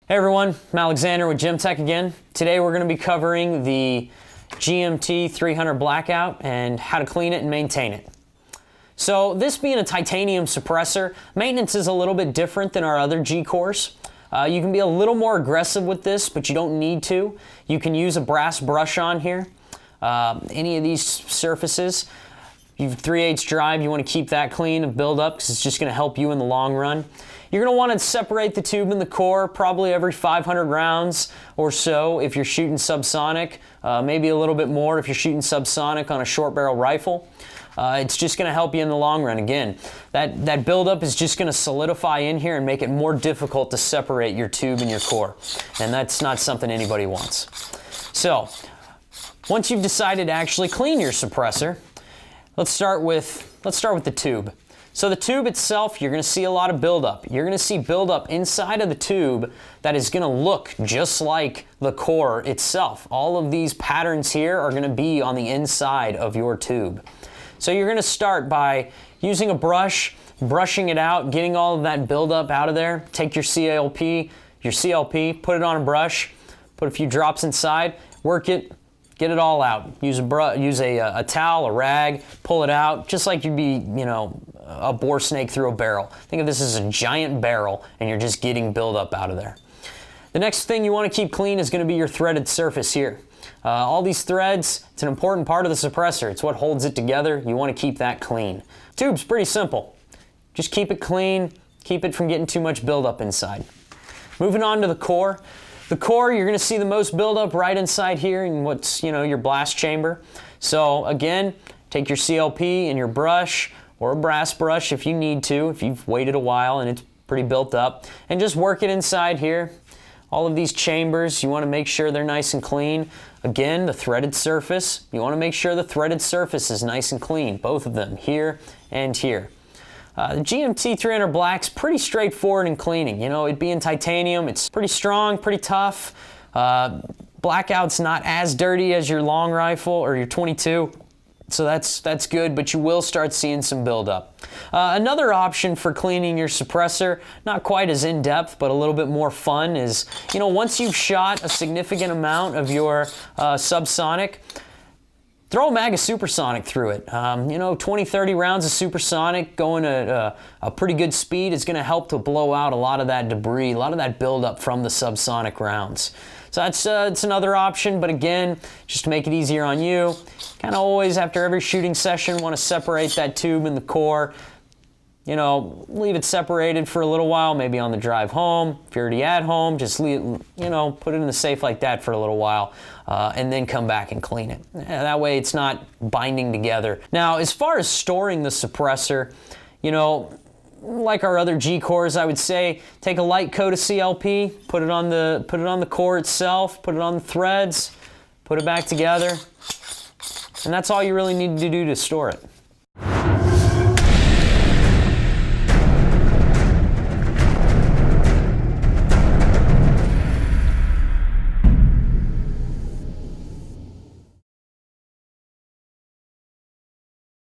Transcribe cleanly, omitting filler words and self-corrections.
Hey everyone, I'm Alexander with Gym Tech again. Today we're going to be covering the GMT 300 Blackout and how to clean it and maintain it. So this being a titanium suppressor, maintenance is a little bit different than our other G cores. You can be a little more aggressive with this, but you don't need to. You can use a brass brush on here. Any of these surfaces. You have 3/8 drive, you want to keep that clean and build up because it's just going to help you in the long run. You're going to want to separate the tube and the core probably every 500 rounds or so if you're shooting subsonic, maybe a little bit more if you're shooting subsonic on a short barrel rifle. It's just going to help you in the long run. Again, that buildup is just going to solidify in here and make it more difficult to separate your tube and your core. And that's not something anybody wants. So, once you've decided to actually clean your suppressor, let's start with the tube. So the tube itself, you're going to see a lot of buildup. You're going to see buildup inside of the tube that is going to look just like the core itself. All of these patterns here are going to be on the inside of your tube. So you're going to start by using a brush, brushing it out, getting all of that buildup out of there. Take your CLP, put it on a brush, put a few drops inside, work it, get it all out. Use a towel, a rag, pull it out, just like you'd be, a boar snake through a barrel. Think of this as a giant barrel, and you're just getting buildup out of there. The next thing you want to keep clean is going to be your threaded surface here. All these threads, it's an important part of the suppressor. It's what holds it together. You want to keep that clean. Tube's pretty simple. Just keep it clean, keep it from getting too much buildup inside. Moving on to the core. The core, you're going to see the most buildup right inside here in what's, your blast chamber. So again, take your CLP and your brush, or a brass brush if you need to, if you've waited a while and it's pretty built up, and just work it inside here. All of these chambers, you want to make sure they're nice and clean. Again, the threaded surface, you want to make sure the threaded surface is nice and clean, both of them, here and here. The GMT 300 Black's pretty straightforward in cleaning. It being titanium, it's pretty strong, pretty tough. Blackout's not as dirty as your long rifle or your 22. So that's good, but you will start seeing some buildup. Another option for cleaning your suppressor, not quite as in-depth, but a little bit more fun, is, once you've shot a significant amount of your subsonic, throw a mag of supersonic through it. 20, 30 rounds of supersonic going at a pretty good speed is going to help to blow out a lot of that debris, a lot of that buildup from the subsonic rounds. So that's another option, but again, just to make it easier on you, kind of always after every shooting session want to separate that tube and the core. Leave it separated for a little while, maybe on the drive home. If you're already at home, just leave, put it in the safe like that for a little while, and then come back and clean it. That way it's not binding together. Now, as far as storing the suppressor, like our other G cores, I would say take a light coat of CLP, put it on the core itself, put it on the threads, put it back together, and that's all you really need to do to store it.